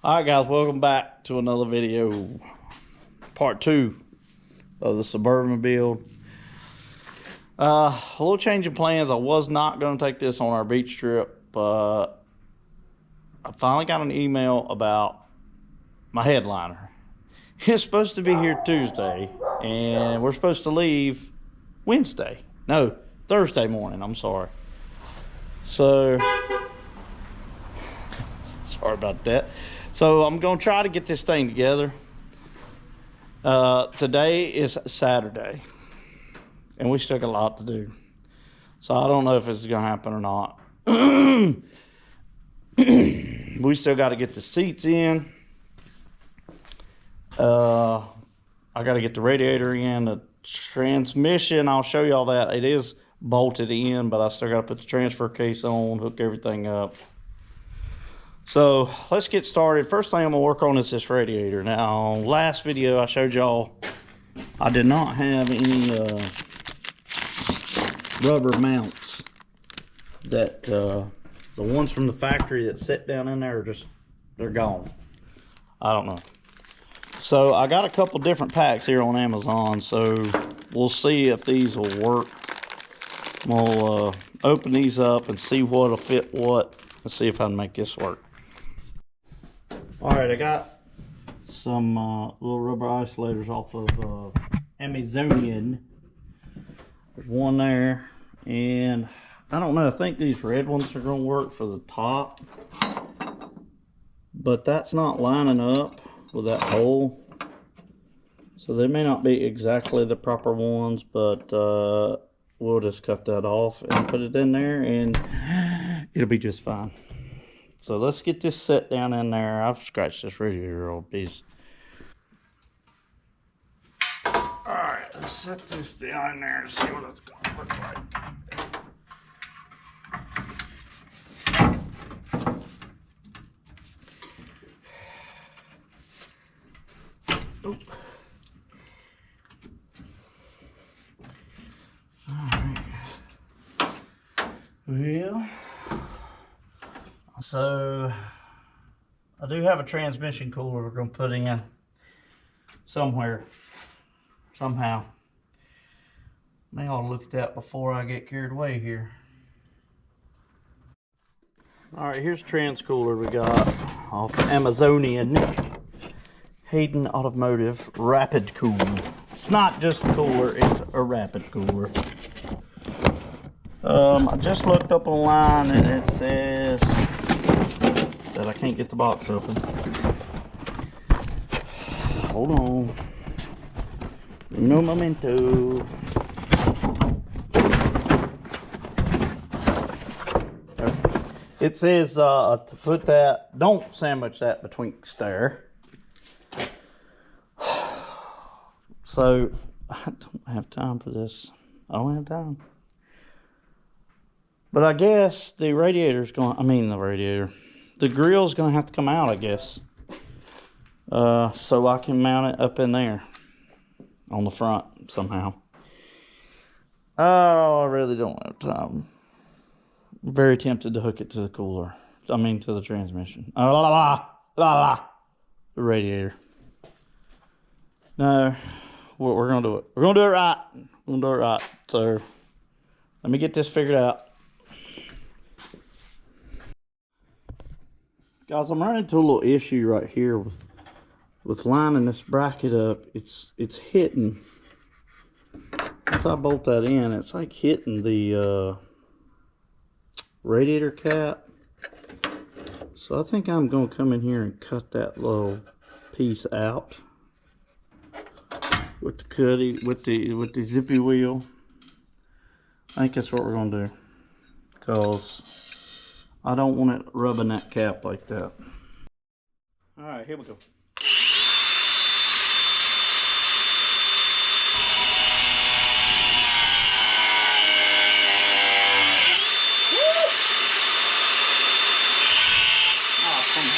Alright guys, welcome back to another video. Part 2 of the Suburban build. A little change of plans. I was not going to take this on our beach trip, but I finally got an email about my headliner. It's supposed to be here Tuesday, and we're supposed to leave Wednesday. No, Thursday morning, I'm sorry. So, sorry about that. So I'm going to try to get this thing together. Today is Saturday, and we still got a lot to do. So I don't know if this is going to happen or not. We still got to get the seats in. I got to get the radiator in. The transmission, I'll show you all that. It is bolted in, but I still got to put the transfer case on, hook everything up. So let's get started. First thing I'm gonna work on is this radiator. Now, last video I showed y'all I did not have any rubber mounts. That the ones from the factory that sit down in there are they're gone. I don't know. So I got a couple different packs here on Amazon, so we'll see if these will work. We'll open these up and see what'll fit what. Let's see if I can make this work. Alright, I got some little rubber isolators off of Amazonian. There's one there, and I don't know, I think these red ones are going to work for the top, but that's not lining up with that hole, so they may not be exactly the proper ones, but we'll just cut that off and put it in there, and it'll be just fine. So let's get this set down in there. I've scratched this radiator old piece. Alright, let's set this down in there and see what it's going to look like. Oop. Alright. Well, so I do have a transmission cooler we're going to put in somewhere, somehow. May ought to look at that before I get carried away here. Alright, here's the trans cooler we got off Amazonian. Hayden Automotive Rapid Cool. It's not just a cooler, it's a rapid cooler. I just looked up online and it says that I can't get the box open. Hold on. No momento. It says to put that, don't sandwich that betwixt there. So, I don't have time for this. I don't have time. But I guess the radiator's going, the grill's going to have to come out, I guess. So I can mount it up in there on the front somehow. Oh, I really don't have time. I'm very tempted to hook it to the cooler. To the transmission. The radiator. No, we're going to do it. We're going to do it right. We're going to do it right. So, let me get this figured out. Guys, I'm running into a little issue right here with lining this bracket up. It's hitting, once I bolt that in, it's like hitting the radiator cap. So I think I'm going to come in here and cut that little piece out with the cutty, with the zippy wheel. I think that's what we're going to do, because I don't want it rubbing that cap like that. Alright, here we go. Oh, come on.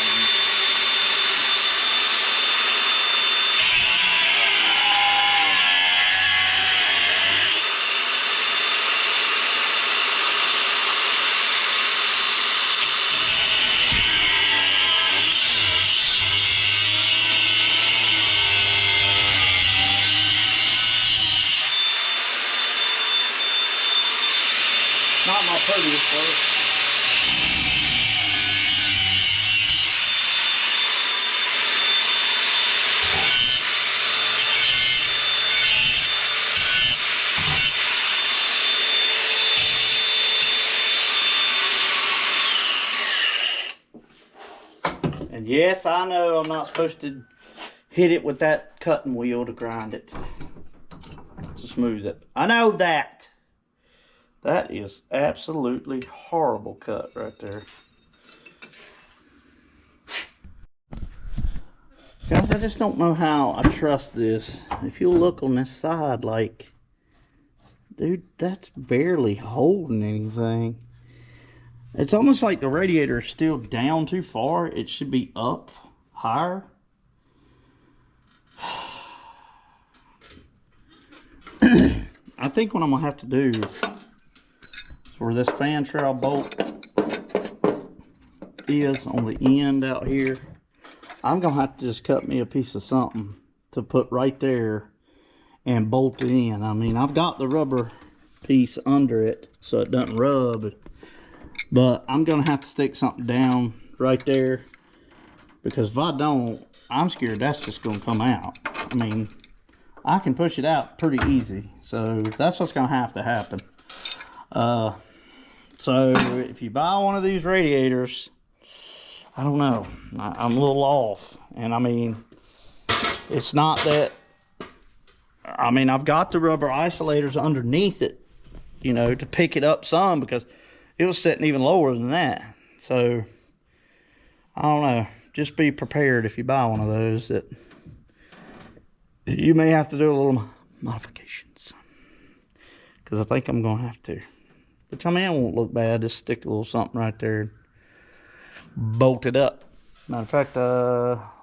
prettiest first. And yes, I know I'm not supposed to hit it with that cutting wheel to grind it, to smooth it. I know that. That is absolutely horrible cut right there. Guys, I just don't know how I trust this. If you look on this side, like, dude, that's barely holding anything. It's almost like the radiator is still down too far. It should be up higher. I think what I'm gonna have to do is where this fan trail bolt is on the end out here, I'm gonna have to just cut me a piece of something to put right there and bolt it in. I mean, I've got the rubber piece under it so it doesn't rub. But I'm going to have to stick something down right there, because if I don't, I'm scared that's just going to come out. I mean, I can push it out pretty easy. So that's what's going to happen. So if you buy one of these radiators, I don't know. I'm a little off. And I mean, it's not that, I mean, I've got the rubber isolators underneath it, you know, to pick it up some, because it was sitting even lower than that. So, I don't know. Just be prepared if you buy one of those that you may have to do a little modifications. Because I think I'm going to have to. Which, I mean, it won't look bad. Just stick a little something right there and bolt it up. Matter of fact, thought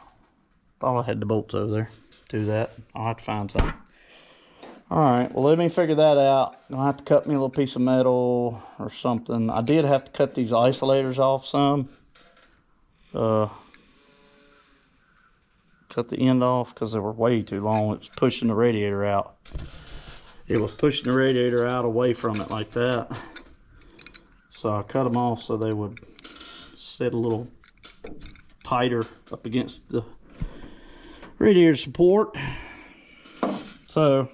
I had the bolts over there. Do that. I'll have to find something. Alright, well, let me figure that out. I'll have to cut me a little piece of metal or something. I did have to cut these isolators off some. Cut the end off because they were way too long. It was pushing the radiator out. It was pushing the radiator out away from it like that. So I cut them off so they would sit a little tighter up against the radiator support. So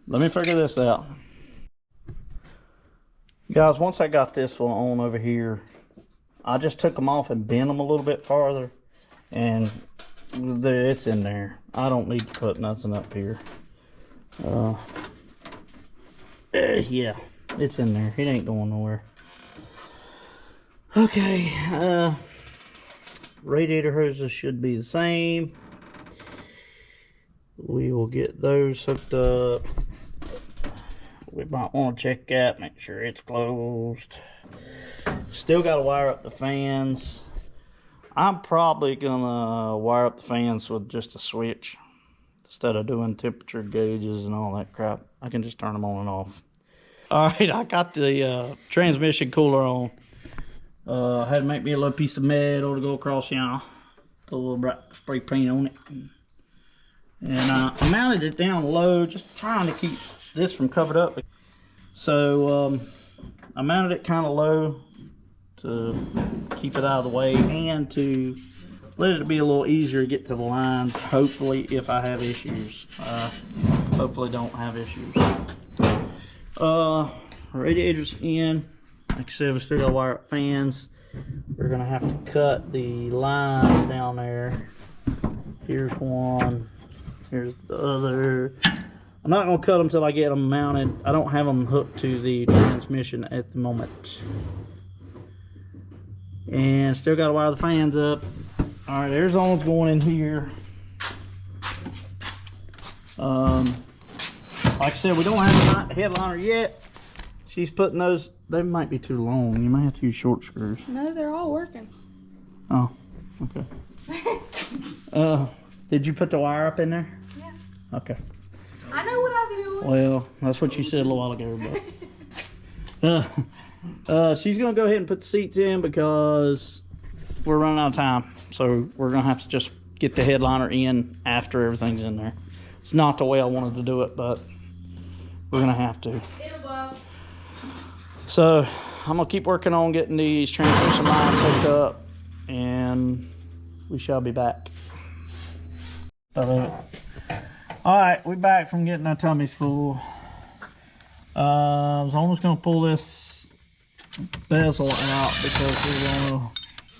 let me figure this out. Guys, once I got this one on over here, I just took them off and bent them a little bit farther, and it's in there. I don't need to put nothing up here. Yeah, it's in there. It ain't going nowhere. Okay, radiator hoses should be the same. We will get those hooked up. We might want to check that, make sure it's closed. Still got to wire up the fans. I'm probably gonna wire up the fans with just a switch instead of doing temperature gauges and all that crap. I can just turn them on and off. All right, I got the transmission cooler on. I had to make me a little piece of metal to go across, you know, put a little bright spray paint on it. And I mounted it down low, just trying to keep this from covered up. So I mounted it kind of low to keep it out of the way and to let it be a little easier to get to the lines, hopefully, if I have issues. Hopefully don't have issues. Radiator's in. Like I said, we still got to wire up fans. We're going to have to cut the lines down there. Here's one. Here's the other. I'm not going to cut them until I get them mounted. I don't have them hooked to the transmission at the moment. And still got to wire the fans up. Alright, there's one's going in here. Like I said, we don't have a headliner yet. She's putting those, they might be too long. You might have to use short screws. No, they're all working. Oh, okay. Did you put the wire up in there? Yeah. Okay. I know what I'm doing. Well, that's what you said a little while ago. But she's going to go ahead and put the seats in because we're running out of time. So we're going to have to just get the headliner in after everything's in there. It's not the way I wanted to do it, but we're going to have to. So I'm gonna keep working on getting these transmission lines hooked up, and we shall be back. All right, we're back from getting our tummies full. I was almost gonna pull this bezel out because we're gonna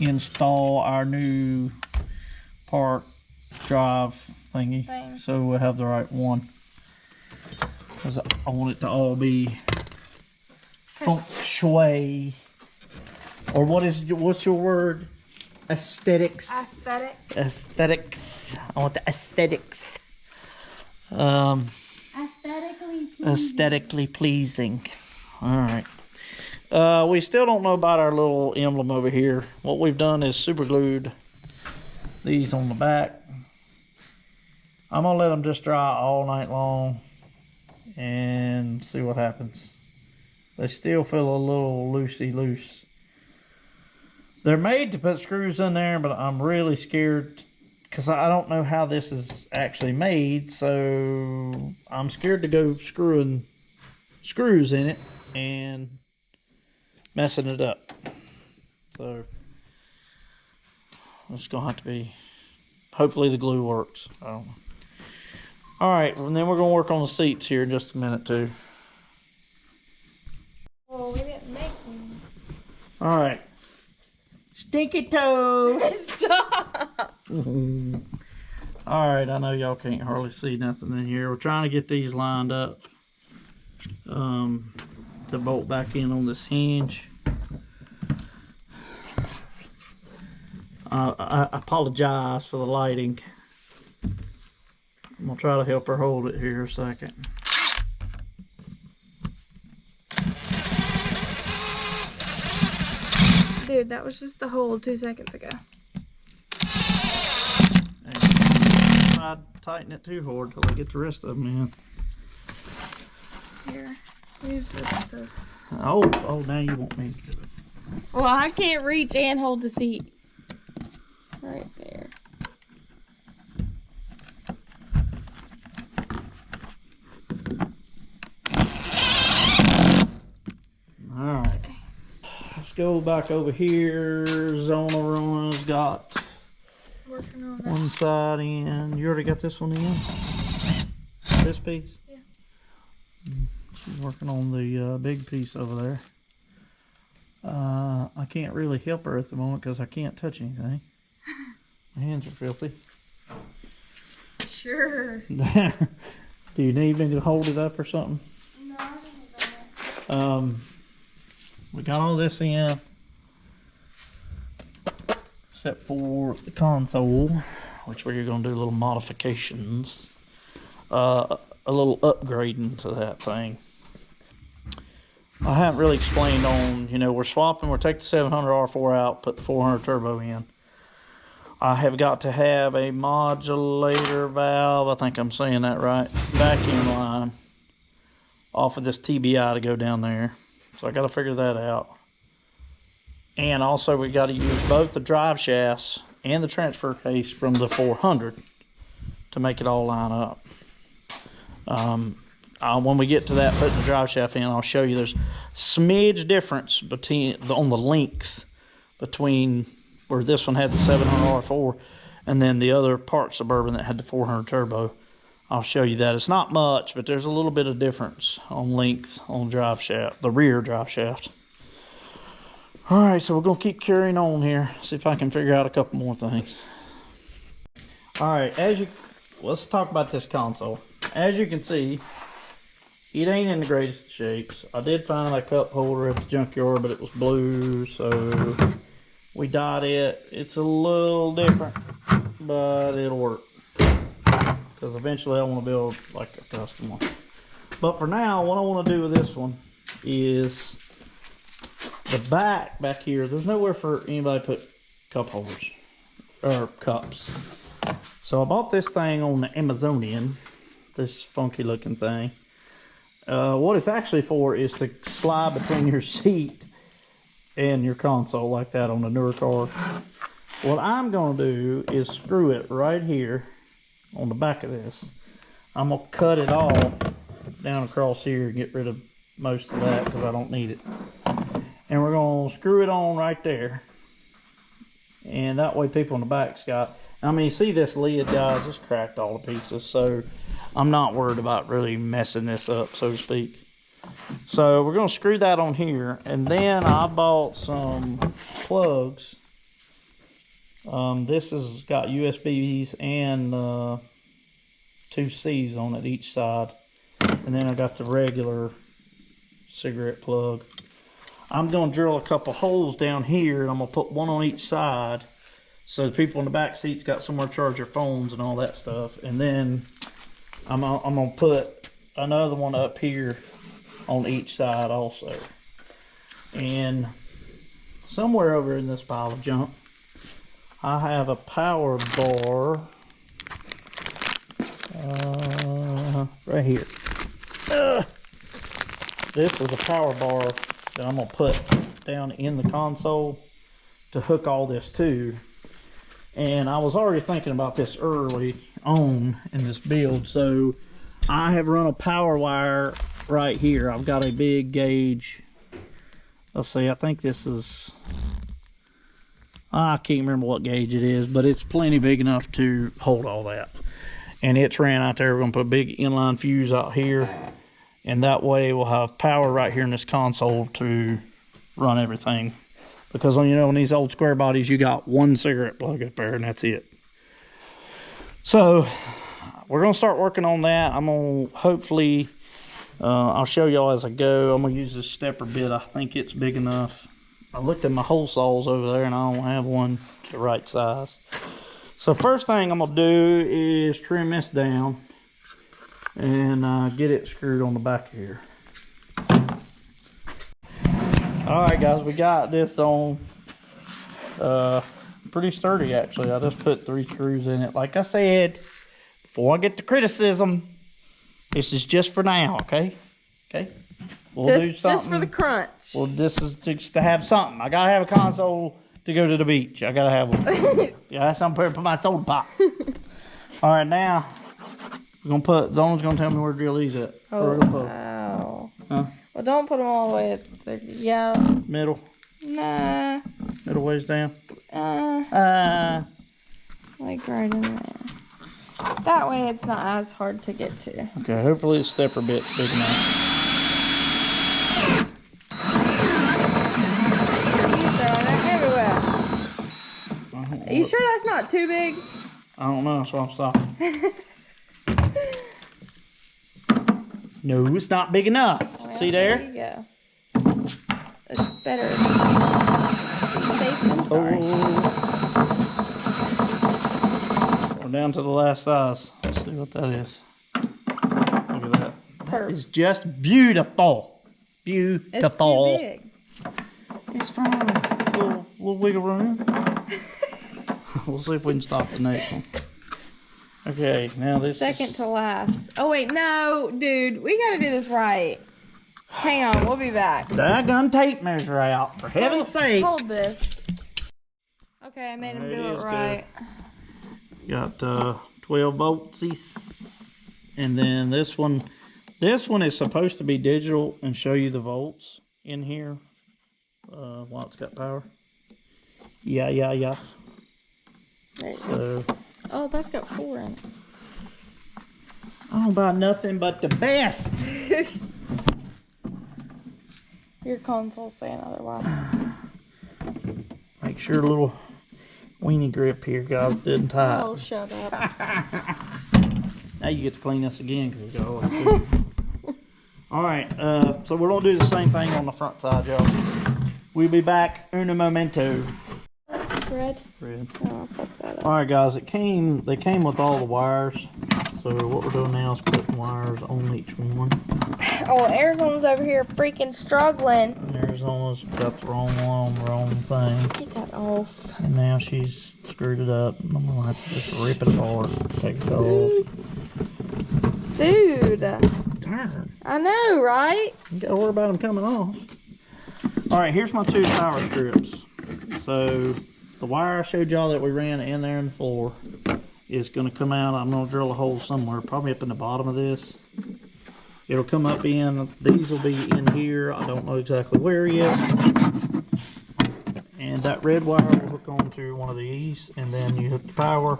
install our new park drive thingy, so we'll have the right one. Because I want it to all be feng shui, or what's your word? Aesthetics. Aesthetics. I want the aesthetics. Aesthetically pleasing. All right. We still don't know about our little emblem over here. What we've done is super glued these on the back. I'm gonna let them just dry all night long and see what happens. They still feel a little loosey-loose. They're made to put screws in there, but I'm really scared because I don't know how this is actually made, so I'm scared to go screwing screws in it and messing it up. So it's gonna have to be, hopefully the glue works. I don't know. All right, and then we're gonna work on the seats here in just a minute too. Well, we didn't make them. All right. Stinky toes. Stop. All right, I know y'all can't hardly see nothing in here. We're trying to get these lined up to bolt back in on this hinge. I apologize for the lighting. I'm gonna try to help her hold it here a second. Dude, that was just the hold 2 seconds ago. And I'd tighten it too hard till I get the rest of them in. Here, use this to... Oh, now you want me to do it. Well, I can't reach and hold the seat. Right there. Alright. Let's go back over here. Zona Runa's got Working on one side in. You already got this one in? This piece? Yeah. She's working on the big piece over there. I can't really help her at the moment because I can't touch anything. My hands are filthy. Sure. Do you need me to hold it up or something? No, I think we got all this in except for the console, which we're going to do little modifications, a little upgrading to that thing. I haven't really explained on, we're swapping, we'll take the 700 R4 out, put the 400 turbo in. I have got to have a modulator valve, I think I'm saying that right, vacuum line off of this TBI to go down there. So I got to figure that out. And also we got to use both the drive shafts and the transfer case from the 400 to make it all line up. When we get to that, putting the drive shaft in, I'll show you there's smidge difference on the length between where this one had the 700 R4 and then the other part Suburban that had the 400 turbo. I'll show you that. It's not much, but there's a little bit of difference on length on drive shaft, the rear drive shaft. All right, so we're gonna keep carrying on here. See if I can figure out a couple more things. All right, let's talk about this console. As you can see, it ain't in the greatest shapes. I did find a cup holder at the junkyard, but it was blue, so we dyed it. It's a little different, but it'll work. Because eventually I want to build like a custom one. But for now, what I want to do with this one is the back here. There's nowhere for anybody to put cup holders or cups. So I bought this thing on the Amazonian, this funky looking thing. What it's actually for is to slide between your seat and your console like that on the newer car. What I'm going to do is screw it right here on the back of this. I'm going to cut it off down across here and get rid of most of that because I don't need it. And we're going to screw it on right there. And that way people in the back's got... I mean, you see this lid, guys, it's cracked all to pieces. So I'm not worried about really messing this up, so to speak. So we're going to screw that on here. And then I bought some plugs. This has got USBs and 2 C's on it each side. And then I got the regular cigarette plug. I'm going to drill a couple holes down here, and I'm going to put one on each side so the people in the back seats got somewhere to charge their phones and all that stuff. And then I'm going to put another one up here on each side also. And somewhere over in this pile of junk, I have a power bar right here. This is a power bar that I'm going to put down in the console to hook all this to. And I was already thinking about this early on in this build. So I have run a power wire right here. I've got a big gauge. Let's see, I think this is... I can't remember what gauge it is, but it's plenty big enough to hold all that. And it's ran out there. We're going to put a big inline fuse out here. And that way we'll have power right here in this console to run everything. Because, you know, in these old square bodies, you got one cigarette plug up there and that's it. So, we're going to start working on that. I'm going to hopefully, I'll show y'all as I go. I'm going to use this stepper bit. I think it's big enough. I looked at my hole saws over there and I don't have one the right size. So, first thing I'm going to do is trim this down and get it screwed on the back here. Alright guys, we got this on pretty sturdy actually. I just put 3 screws in it. Like I said, before I get the criticism, this is just for now, okay? Okay? We'll do something. Just for the crunch. Well, this is just to have something. I gotta have a console to go to the beach. I gotta have one. Yeah, that's somewhere to put my soda pop. Alright, now we're gonna put, Zona's gonna tell me where to drill these at. Oh, wow. Huh? Well, don't put them all the way up there. Yeah. Middle. Nah. Middle ways down. Like right in there. That way it's not as hard to get to. Okay, hopefully the stepper bit's big enough. You're throwing it everywhere. Are you sure that's not too big? I don't know, so I'm stopping. No, it's not big enough. Well, see there? There you go. It's better. Be safe than sorry. We're down to the last size. Let's see what that is. Look at that. That is just beautiful. Beautiful. It's too big. It's fine. A little wiggle room. We'll see if we can stop the next one. Okay, now this second to last. Oh wait, no, dude, we gotta do this right. Hang on, we'll be back. Daggone tape measure out, for heaven's sake. Hold this. Okay, I made him do it right. Good. Got 12 volts, and then this one is supposed to be digital and show you the volts in here while it's got power. Yeah. So. Oh, that's got 4 in it. I don't buy nothing but the best. Your console's saying otherwise. Make sure a little weenie grip here, guys, didn't tie. Oh, shut up. Now you get to clean this again because you got all right, so we're gonna do the same thing on the front side, y'all. We'll be back in a momento. Red. Oh, fuck that up. All right, guys. They came with all the wires. So what we're doing now is putting wires on each one. Oh, Arizona's over here freaking struggling. And Arizona's got the wrong one on the wrong thing. Get that off. And now she's screwed it up. I'm gonna have to just rip it apart, take it off. Dude. Darn. I know, right? You gotta worry about them coming off. All right, here's my 2 power strips. So the wire I showed y'all that we ran in there in the floor is going to come out. I'm going to drill a hole somewhere, probably up in the bottom of this. It'll come up in, these will be in here. I don't know exactly where yet. And that red wire will hook onto one of these, and then you hook the power,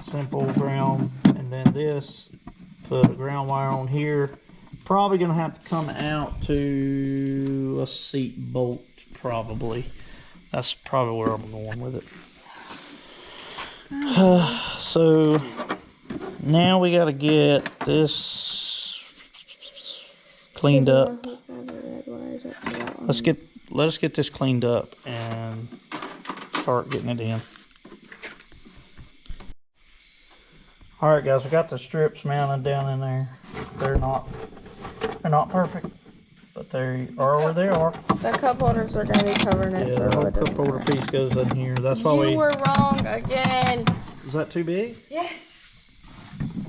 simple ground, and then this, put a ground wire on here. Probably gonna have to come out to a seat bolt, probably. That's probably where I'm going with it. So now we gotta get this cleaned up. Let us get this cleaned up and start getting it in. All right, guys, we got the strips mounted down in there. They're not perfect, but they are where they are. The cup holders are gonna be covering it. Yeah, so the whole it doesn't cup holder matter. piece goes in here. That's why You were wrong again. Is that too big? Yes.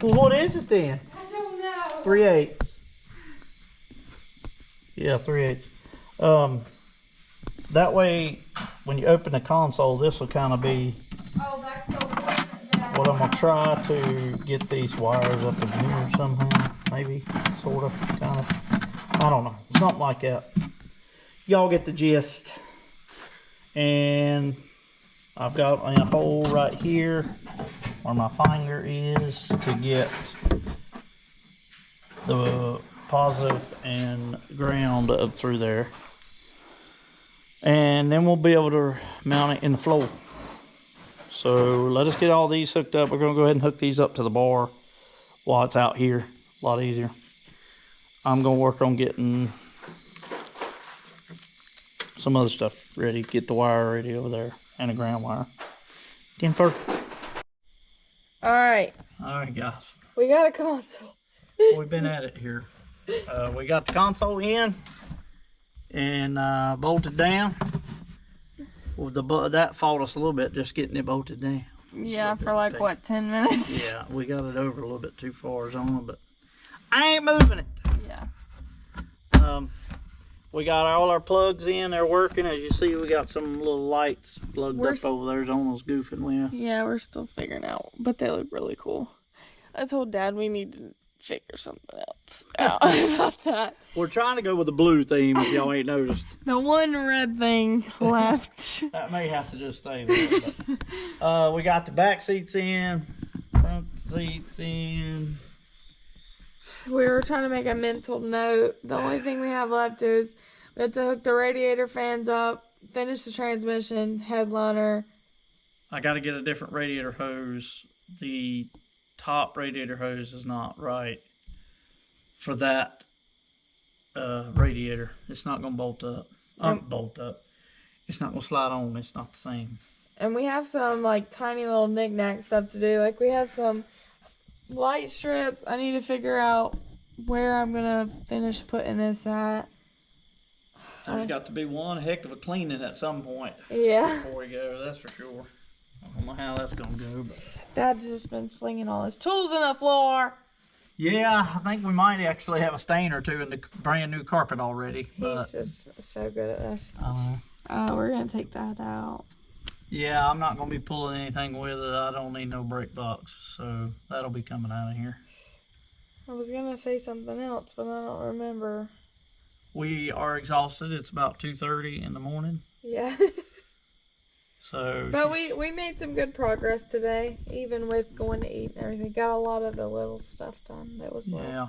Well, what is it then? I don't know. 3/8. Yeah, 3/8. That way, when you open the console, this will kind of be Oh, that's the one. what I'm gonna try to get these wires up in here somehow. Maybe, sort of, kind of. I don't know, something like that. Y'all get the gist. And I've got a hole right here where my finger is to get the positive and ground up through there. And then we'll be able to mount it in the floor. So let us get all these hooked up. We're gonna go ahead and hook these up to the bar while it's out here. A lot easier. I'm gonna work on getting some other stuff ready. Get the wire ready over there and a ground wire. 10-4. All right. All right, guys. We got a console. We've been at it here. We got the console in and bolted down. Well, that fought us a little bit just getting it bolted down. Yeah, for like what, 10 minutes? Yeah, we got it over a little bit too far on, but I ain't moving it. Yeah. We got all our plugs in. They're working. As you see, we got some little lights plugged up over there. On those goofing with. Yeah, we're still figuring out, but they look really cool. I told Dad we need to figure something else out about that. We're trying to go with the blue theme, if y'all ain't noticed. The one red thing left. That may have to just stay there. But, we got the back seats in, front seats in. We were trying to make a mental note. The only thing we have left is we have to hook the radiator fans up, finish the transmission, headliner. I got to get a different radiator hose. The top radiator hose is not right for that radiator. It's not going to bolt up. Bolt up. It's not going to slide on. It's not the same. And we have some like tiny little knick-knack stuff to do. Like we have some light strips. I need to figure out where I'm going to finish putting this at. There's got to be one heck of a cleaning at some point. Yeah. Before we go, that's for sure. I don't know how that's going to go, but... Dad's just been slinging all his tools on the floor. Yeah, I think we might actually have a stain or two in the brand new carpet already. But, He's just so good at this. I We're going to take that out. Yeah, I'm not going to be pulling anything with it. I don't need no brake box, so that'll be coming out of here. I was going to say something else, but I don't remember. We are exhausted. It's about 2:30 in the morning. Yeah. So, but we made some good progress today, even with going to eat and everything. Got a lot of the little stuff done that was left. Yeah.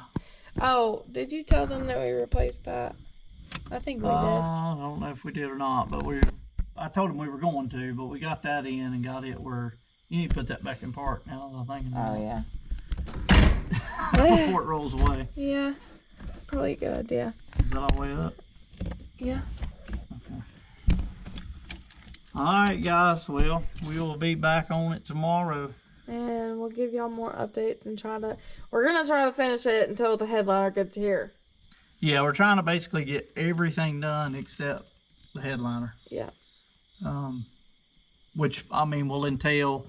Oh, did you tell them that we replaced that? I think we did. I don't know if we did or not, but I told them we were going to, but we got that in and got it where you need to put that back in park now that I'm thinking about Oh, yeah. Before it rolls away. Yeah. Probably a good idea. Is that all the way up? Yeah. Okay. Alright, guys. Well, we will be back on it tomorrow. And we'll give y'all more updates and we're going to try to finish it until the headliner gets here. Yeah, we're trying to basically get everything done except the headliner. Yeah. Which, I mean, will entail,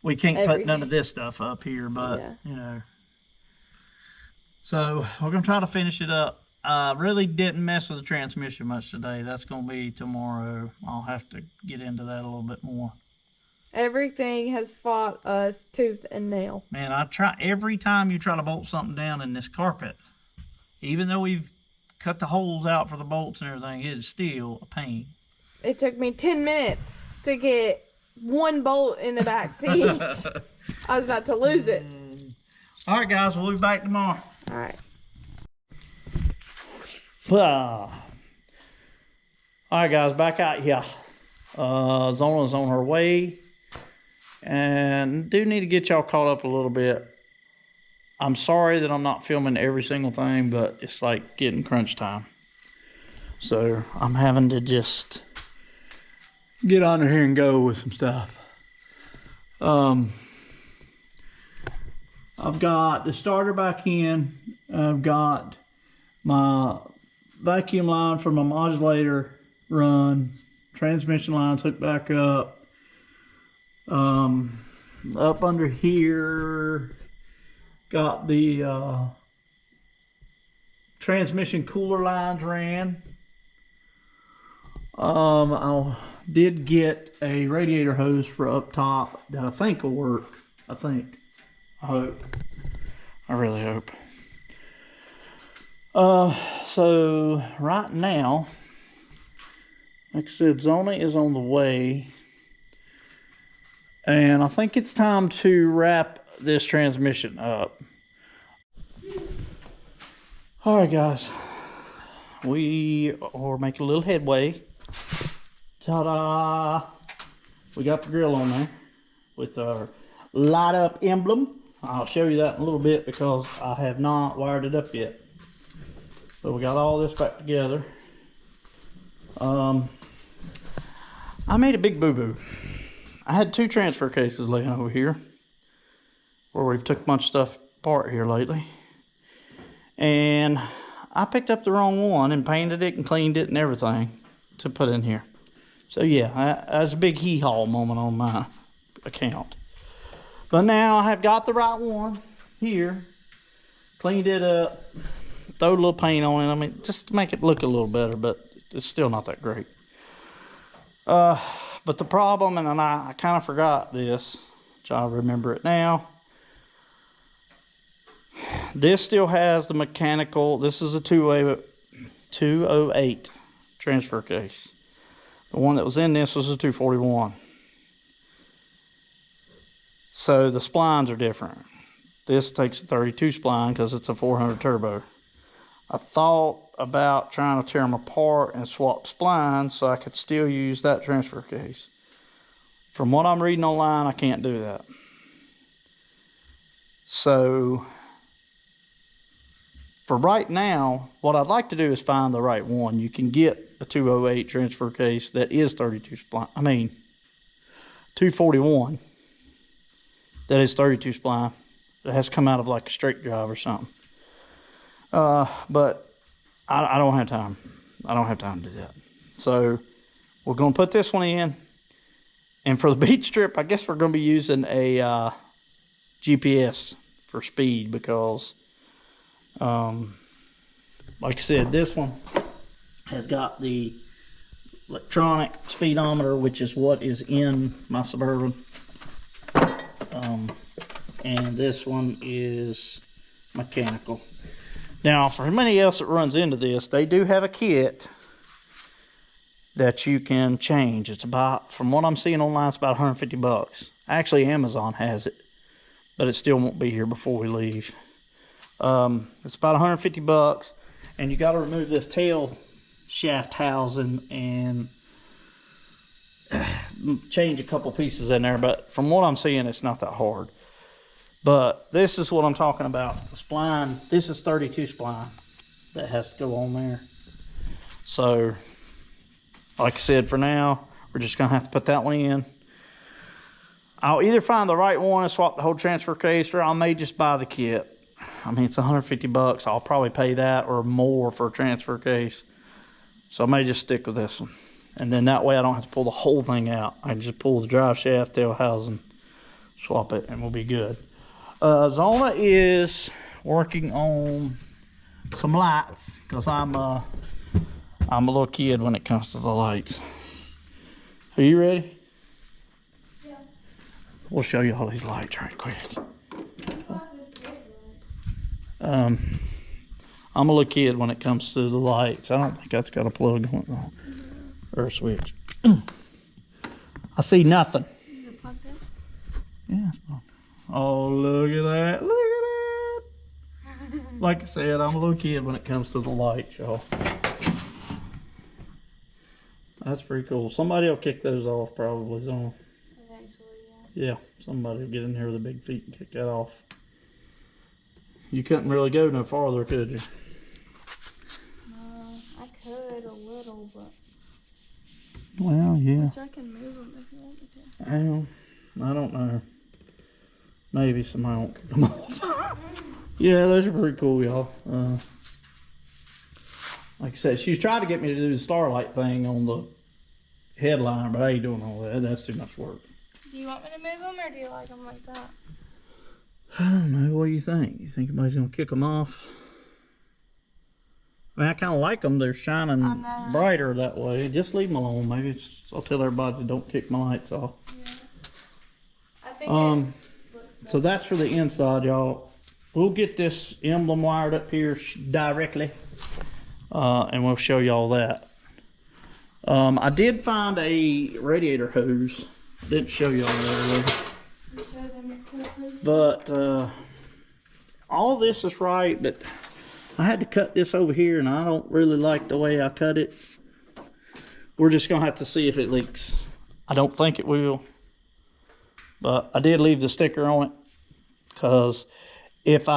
we can't put none of this stuff up here, but, you know. So, we're going to try to finish it up. I really didn't mess with the transmission much today. That's going to be tomorrow. I'll have to get into that a little bit more. Everything has fought us tooth and nail. Man, every time you try to bolt something down in this carpet, even though we've cut the holes out for the bolts and everything, it is still a pain. It took me 10 minutes to get one bolt in the back seat. I was about to lose it. All right, guys, we'll be back tomorrow. All right. All right, guys, back out here. Zona's on her way. And do need to get y'all caught up a little bit. I'm sorry that I'm not filming every single thing, but it's like getting crunch time. So I'm having to just get on here and go with some stuff. I've got the starter back in. I've got my vacuum line for my modulator run. Transmission lines hooked back up. Up under here, got the transmission cooler lines ran. I did get a radiator hose for up top that I think will work. I hope. I really hope. So right now, like I said, Zona is on the way. And I think it's time to wrap this transmission up. All right, guys. We are making a little headway. Ta-da! We got the grill on there with our light up emblem. I'll show you that in a little bit because I have not wired it up yet. So we got all this back together. I made a big boo-boo. I had 2 transfer cases laying over here where we've took a bunch of stuff apart here lately. And I picked up the wrong one and painted it and cleaned it and everything to put in here. So yeah, that's a big hee-haw moment on my account. But now I have got the right one here. Cleaned it up. Throw a little paint on it. I mean, just to make it look a little better, but it's still not that great. But the problem, and I kind of forgot this, which I remember it now. This still has the mechanical, this is a 208 transfer case. The one that was in this was a 241. So the splines are different. This takes a 32 spline because it's a 400 turbo. I thought about trying to tear them apart and swap splines so I could still use that transfer case. From what I'm reading online, I can't do that. So for right now, what I'd like to do is find the right one. You can get a 208 transfer case that is 32 spline. I mean, 241 that is 32 spline. It has come out of like a straight drive or something. But I don't have time. I don't have time to do that. So we're going to put this one in. And for the beach trip, I guess we're going to be using a GPS for speed because, like I said, this one has got the electronic speedometer, which is what is in my Suburban. And this one is mechanical. Now, for anybody else that runs into this, they do have a kit that you can change. It's about, from what I'm seeing online, it's about 150 bucks. Actually, Amazon has it, but it still won't be here before we leave. It's about 150 bucks, and you got to remove this tail shaft housing and change a couple pieces in there, but from what I'm seeing, it's not that hard. But this is what I'm talking about. The spline, this is 32 spline that has to go on there. So, like I said, for now, we're just going to have to put that one in. I'll either find the right one and swap the whole transfer case, or I may just buy the kit. I mean, it's 150 bucks. I'll probably pay that or more for a transfer case. So I may just stick with this one. And then that way I don't have to pull the whole thing out. I can just pull the drive shaft, tail housing, swap it, and we'll be good. Zona is working on some lights because I'm a little kid when it comes to the lights. Are you ready? Yeah. we'll show you all these lights right quick. I'm a little kid when it comes to the lights. I don't think that's got a plug on it or a switch. I see nothing. Is it plugged in? Yeah, it's plugged. Oh, look at that. Look at that. Like I said, I'm a little kid when it comes to the lights, y'all. That's pretty cool. Somebody will kick those off probably. So. Eventually, Yeah, somebody will get in here with a big feet and kick that off. You couldn't really go no farther, could you? I could a little, but. Well, yeah. Which I can move them if you want me to. I don't know. Maybe somebody won't kick them off. Yeah, those are pretty cool, y'all. Like I said, she's tried to get me to do the starlight thing on the headliner, but I ain't doing all that. That's too much work. Do you want me to move them, or do you like them like that? I don't know. What do you think? You think anybody's gonna kick them off? I mean, I kind of like them. They're shining brighter that way. Just leave them alone. Maybe I'll tell everybody don't kick my lights off. Yeah. I think So that's for the inside, y'all. We'll get this emblem wired up here directly, and we'll show y'all that. I did find a radiator hose. Didn't show y'all that earlier. But all this is right, but I had to cut this over here, and I don't really like the way I cut it. We're just gonna have to see if it leaks. I don't think it will, but I did leave the sticker on it, because if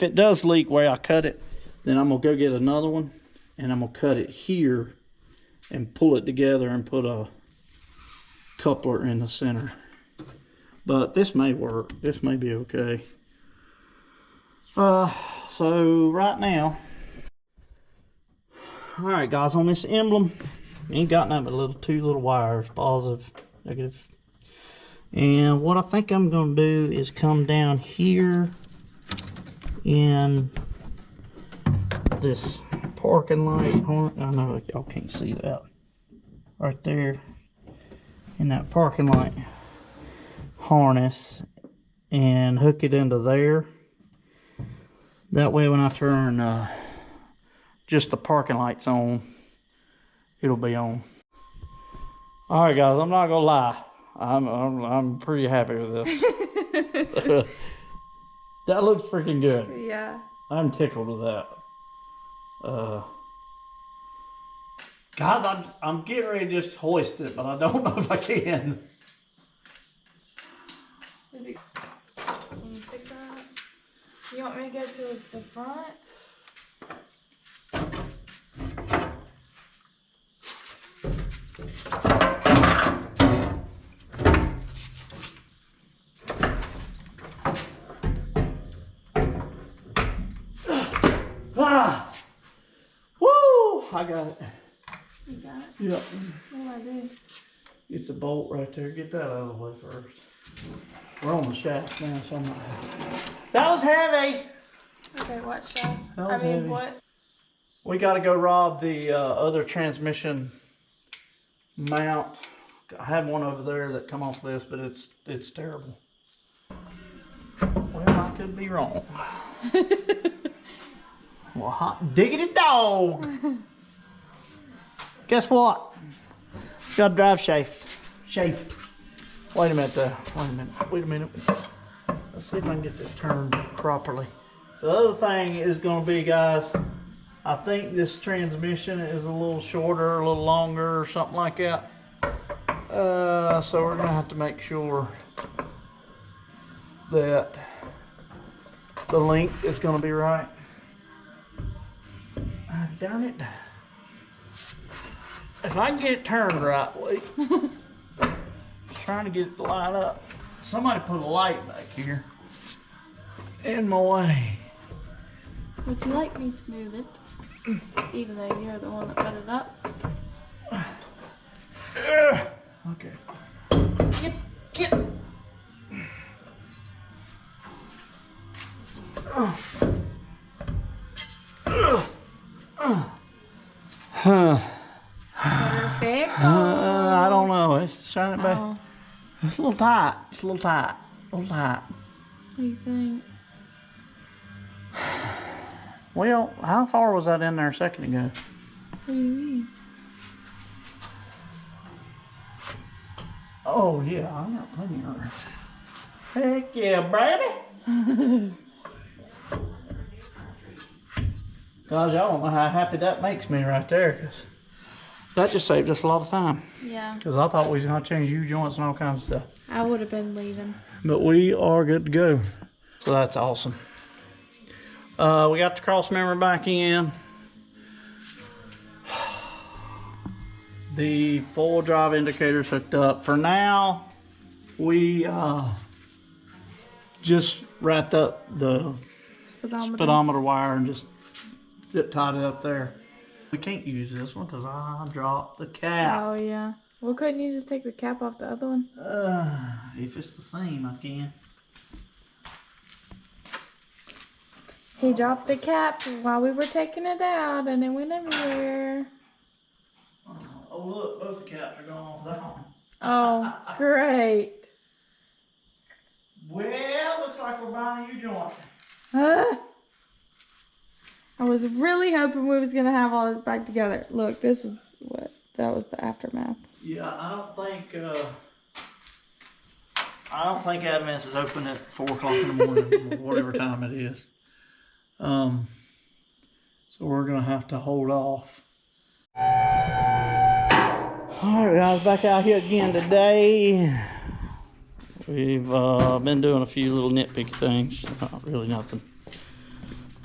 it does leak where I cut it, then I'm gonna go get another one, and I'm gonna cut it here and pull it together and put a coupler in the center. But this may work. This may be okay. So right now, all right, guys, on this emblem, ain't got nothing but two little wires, positive, negative. And what I think I'm gonna do is come down here in this parking light. I know y'all can't see that. Right there in that parking light harness, and hook it into there. That way when I turn just the parking lights on, it'll be on. All right, guys, I'm not gonna lie. I'm pretty happy with this. That looks freaking good. Yeah. I'm tickled with that. Guys, I'm getting ready to just hoist it, but I don't know if I can. Is it? Can you pick that up? You want me to go to the front? Ah! Woo! I got it. You got it? Yep. What do I do? It's a bolt right there. Get that out of the way first. We're on the shaft now, so I'm not heavy. That was heavy! Okay, what shaft? That was heavy. What? We got to go rob the other transmission mount. I had one over there that come off this, but it's terrible. Well, I could be wrong. Well, hot diggity dog! Guess what? Got a drive shaft. Wait a minute there. Wait a minute. Let's see if I can get this turned properly. The other thing is going to be, guys, I think this transmission is a little shorter, a little longer, or something like that. So we're going to have to make sure that the length is going to be right. Darn it. If I can get it turned right way, trying to get it to line up. Somebody put a light back here in my way. Would you like me to move it? Even though you're the one that put it up? Okay. Get. Perfect. I don't know. It's shining back. Oh. It's a little tight. light. What do you think? Well, how far was that in there a second ago? What do you mean? Oh yeah, I got plenty of her. Heck yeah, baby! Gosh, I don't know how happy that makes me right there, because that just saved us a lot of time. Yeah. Because I thought we was going to change U-joints and all kinds of stuff. I would have been leaving. But we are good to go. So that's awesome. We got the cross member back in. The full drive indicator's hooked up. For now, we just wrapped up the speedometer wire and just zip tied it up there. We can't use this one because I dropped the cap. Oh yeah. Well, couldn't you just take the cap off the other one? If it's the same, I can. He dropped the cap while we were taking it out, and it went everywhere. Oh look, both the caps are going off that one. Oh, great. Well, looks like we're buying a U-joint. I was really hoping we was gonna have all this back together. Look, this was that was the aftermath. Yeah, I don't think Advance is open at 4 o'clock in the morning or whatever time it is. So we're gonna have to hold off. Alright guys, back out here again today. We've been doing a few little nitpicky things. Not really nothing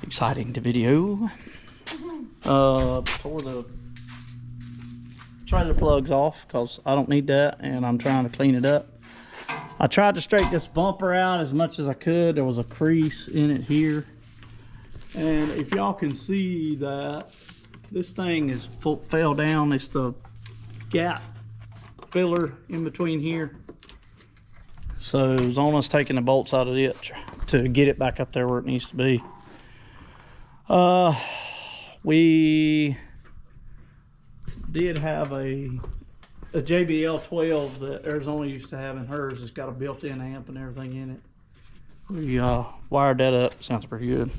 exciting to video. Tore the trailer plugs off because I don't need that, and I'm trying to clean it up. I tried to straighten this bumper out as much as I could. There was a crease in it here, and if y'all can see that this thing is fell down. It's the gap filler in between here. So it was on us taking the bolts out of it to get it back up there where it needs to be. We did have a JBL 12 that Arizona used to have in hers. It's got a built-in amp and everything in it. We wired that up. Sounds pretty good.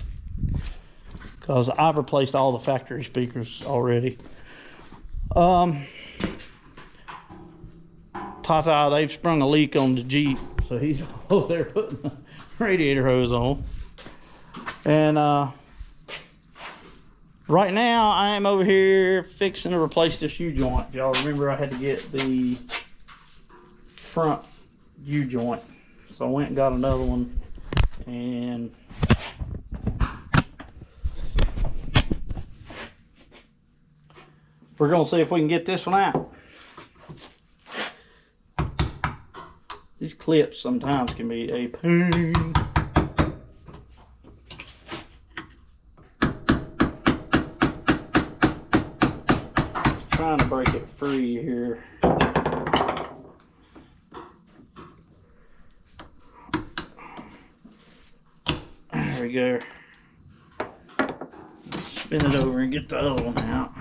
Because I've replaced all the factory speakers already. Tata, they've sprung a leak on the Jeep, so he's over there putting the radiator hose on. And right now, I am over here fixing to replace this U-joint. Y'all remember I had to get the front U-joint. So I went and got another one. And we're going to see if we can get this one out. These clips sometimes can be a pain. Trying to break it free here. There we go. Spin it over and get the other one out.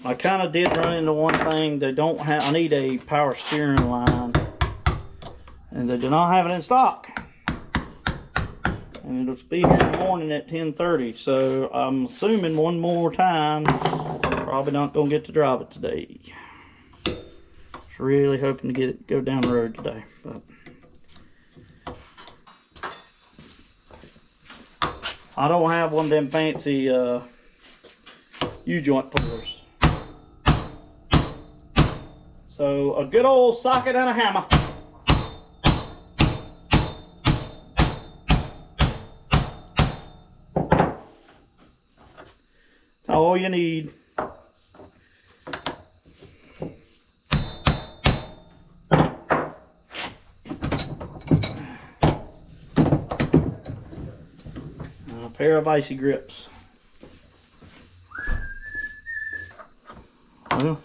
I kind of did run into one thing. They don't have, I need a power steering line, and they do not have it in stock. And it'll be here in the morning at 10:30. So I'm assuming one more time, probably not gonna get to drive it today. Just really hoping to get it go down the road today. But I don't have one of them fancy U-joint pullers. So a good old socket and a hammer. That's all you need. And a pair of icy grips. Well,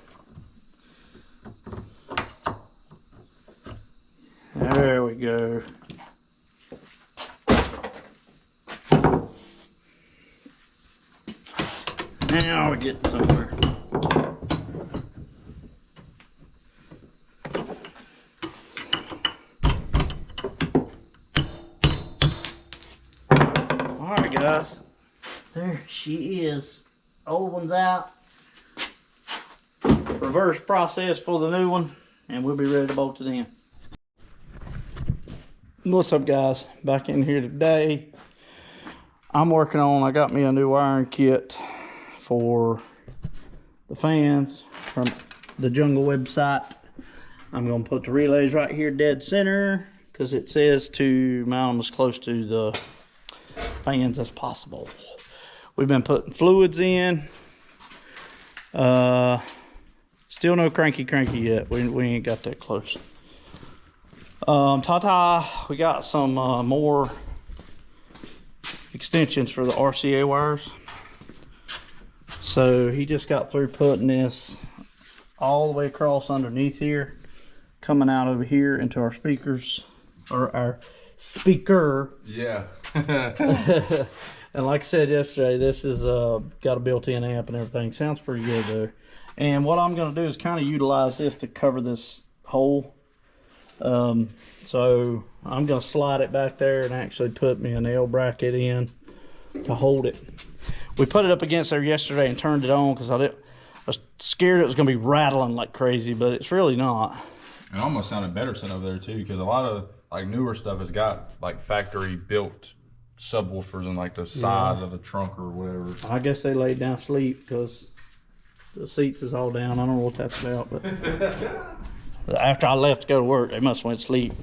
there we go. Now we're getting somewhere. guys. There she is. Old one's out. Reverse process for the new one, and we'll be ready to bolt it in. What's up, guys? Back in here today. I got me a new wiring kit for the fans from the Jungle website. I'm going to put the relays right here dead center because it says to mount them as close to the fans as possible. We've been putting fluids in. Still no cranky yet. We ain't got that close. Tata, we got some more extensions for the RCA wires. So he just got through putting this all the way across underneath here, coming out over here into our speakers, or our speaker. Yeah. And like I said yesterday, this is got a built-in amp and everything. Sounds pretty good though. And what I'm going to do is kind of utilize this to cover this hole. So I'm going to slide it back there and actually put me an L bracket in to hold it. We put it up against there yesterday and turned it on because I was scared it was going to be rattling like crazy, but it's really not. It almost sounded better sitting over there too, because a lot of like newer stuff has got like factory built subwoofers in like the side of the trunk or whatever. I guess they laid down sleep because the seats is all down. I don't know what that's about, but after I left to go to work, they must have went to sleep.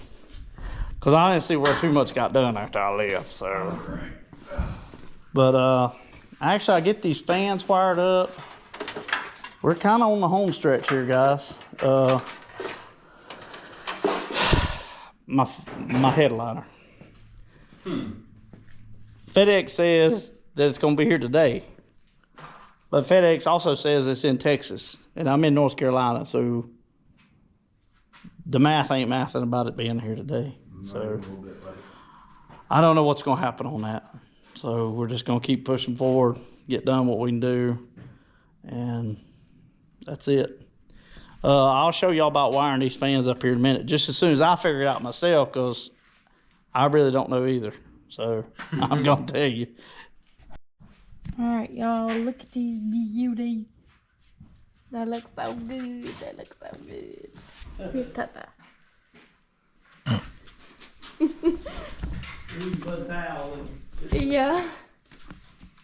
Because I didn't see where too much got done after I left, so. But actually I get these fans wired up. We're kind of on the home stretch here, guys. My headliner. FedEx says that it's going to be here today. But FedEx also says it's in Texas. And I'm in North Carolina, so the math ain't mathing about it being here today. So I don't know what's going to happen on that. So we're just going to keep pushing forward, get done what we can do, and that's it. I'll show y'all about wiring these fans up here in a minute, just as soon as I figure it out myself, because I really don't know either. So I'm going to tell you. All right, y'all, look at these beauties. That looks so good. That looks so good. Here, Tata. Yeah.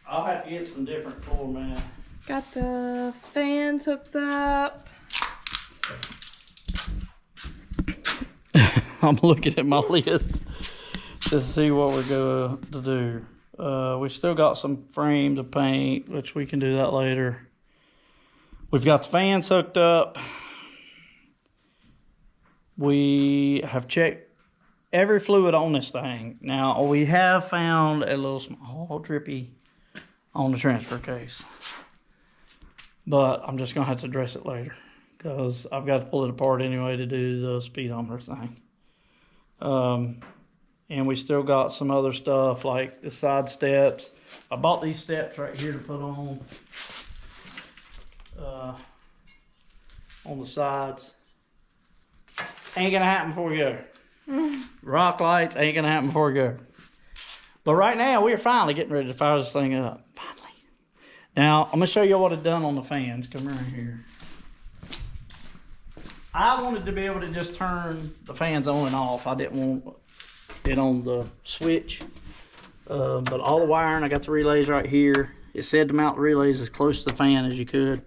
I'll have to get some different floor mats. Got the fans hooked up. I'm looking at my list to see what we're going to do. We still got some frame to paint, which we can do that later. We've got the fans hooked up. We have checked every fluid on this thing. Now, we have found a little small drippy on the transfer case. But I'm just going to have to address it later, because I've got to pull it apart anyway to do the speedometer thing. And we still got some other stuff like the side steps. I bought these steps right here to put on the sides. Ain't gonna happen before we go. Rock lights ain't gonna happen before we go. But right now we are finally getting ready to fire this thing up. Finally. Now I'm gonna show you what I've done on the fans. Come right here. I wanted to be able to just turn the fans on and off. I didn't want it on the switch. But all the wiring, I got the relays right here. It said to mount the relays as close to the fan as you could.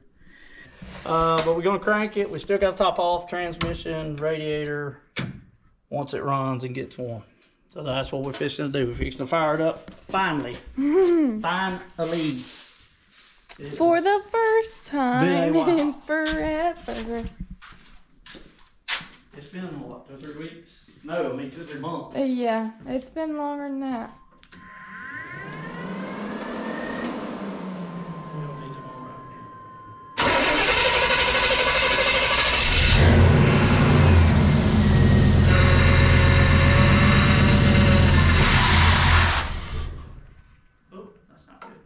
But we're gonna crank it. We still got to top off transmission, radiator, once it runs and gets warm. So that's what we're fixing to do. We're fixing to fire it up finally. Finally. For the first time in forever. It's been what, 2 or 3 weeks? No, I mean 2 or 3 months. Yeah, it's been longer than that. We don't need them all right here. Oh, that's not good.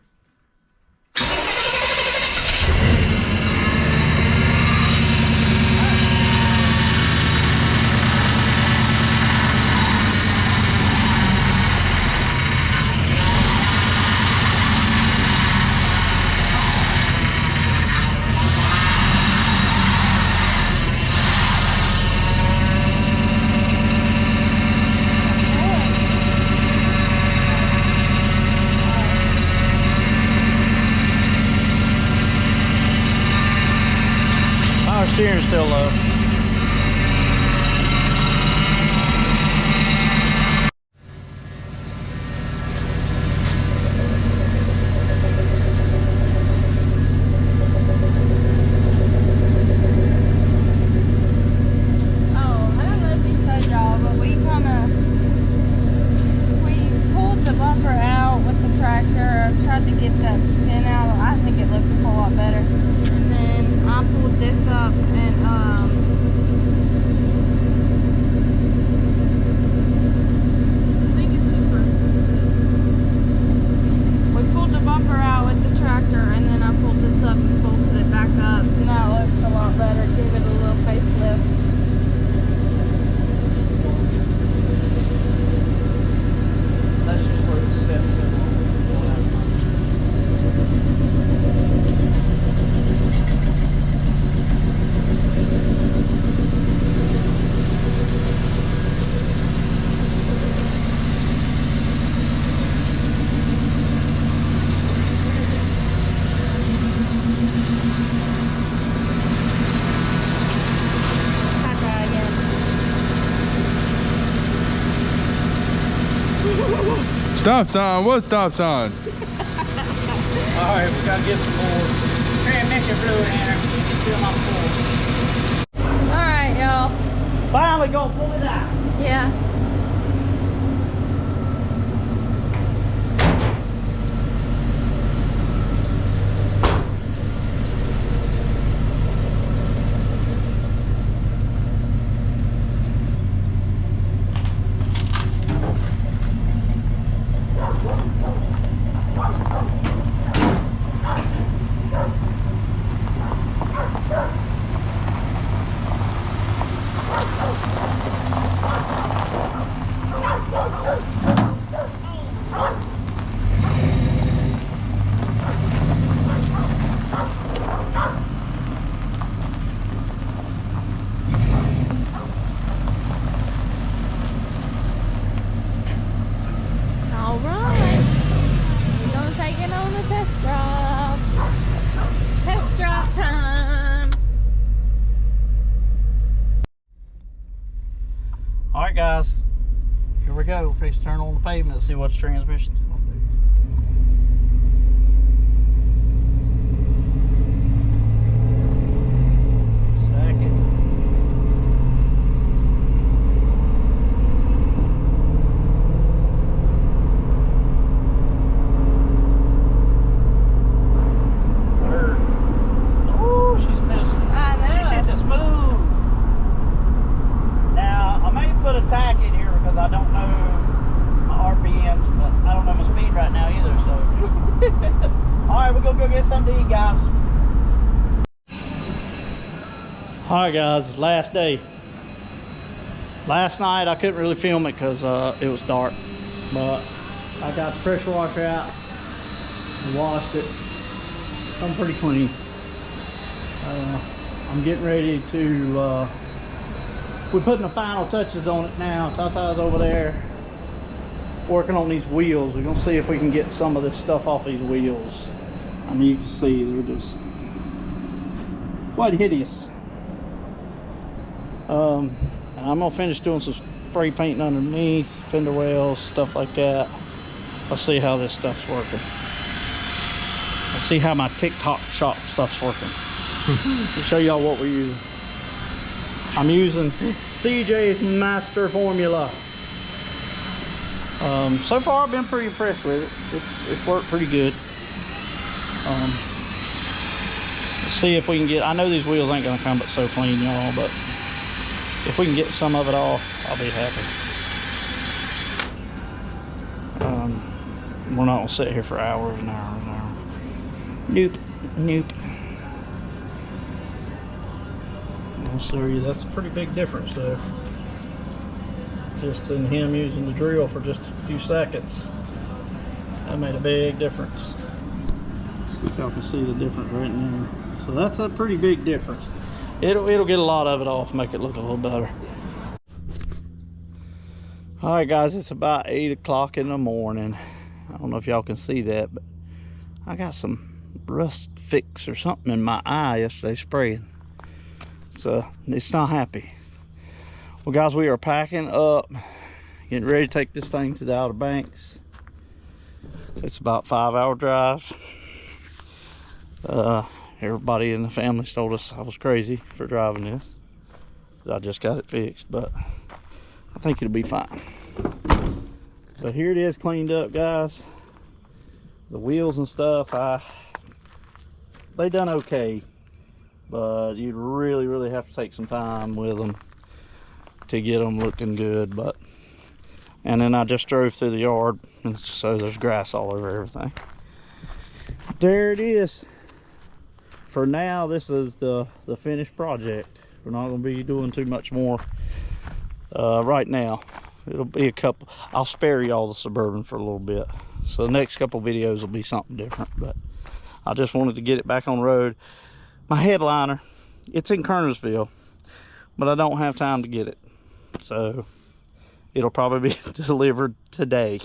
Our steering's still low. Stop sign? What stop sign? Alright, we gotta get some more transmission fluid in her. Fill my pool. Alright, y'all. Finally gonna pull it out. Yeah. Alright guys, here we go. Fix turn on the pavement and see what the transmission's gonna do. Alright guys, last day. Last night I couldn't really film it because it was dark, but I got the pressure washer out and washed it. I'm pretty clean. I'm getting ready to, we're putting the final touches on it now. Tata's over there working on these wheels. We're gonna see if we can get some of this stuff off these wheels. I mean, you can see they're just quite hideous. And I'm gonna finish doing some spray painting underneath, fender wells, stuff like that. Let's see how this stuff's working. Let's see how my TikTok shop stuff's working. To show y'all what we're using. I'm using CJ's Master Formula. So far I've been pretty impressed with it. It's worked pretty good. Let's see if we can get, I know these wheels ain't gonna come but so clean, y'all, but if we can get some of it off, I'll be happy. We're not gonna sit here for hours and hours and hours. Nope, nope. I'll show you, that's a pretty big difference though. Just in him using the drill for just a few seconds. That made a big difference. See if y'all can see the difference right now. So that's a pretty big difference. It'll get a lot of it off, make it look a little better. All right guys, it's about 8 o'clock in the morning. I don't know if y'all can see that, but I got some rust fix or something in my eye yesterday spraying. So it's not happy. Well guys, we are packing up, getting ready to take this thing to the Outer Banks. It's about a 5-hour drive. Everybody in the family told us I was crazy for driving this. I just got it fixed, but I think it'll be fine. So here it is, cleaned up, guys. The wheels and stuff, they done okay, but you'd really have to take some time with them to get them looking good. But and then I just drove through the yard, and so there's grass all over everything. There it is. For now, this is the finished project. We're not going to be doing too much more right now. It'll be a couple. I'll spare y'all the Suburban for a little bit, so the next couple videos will be something different. But I just wanted to get it back on the road. My headliner, it's in Kernersville, but I don't have time to get it, so it'll probably be delivered today.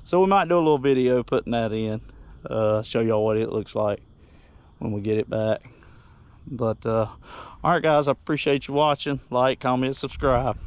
So we might do a little video putting that in, show y'all what it looks like when we get it back. But all right guys, I appreciate you watching. Like, comment, subscribe.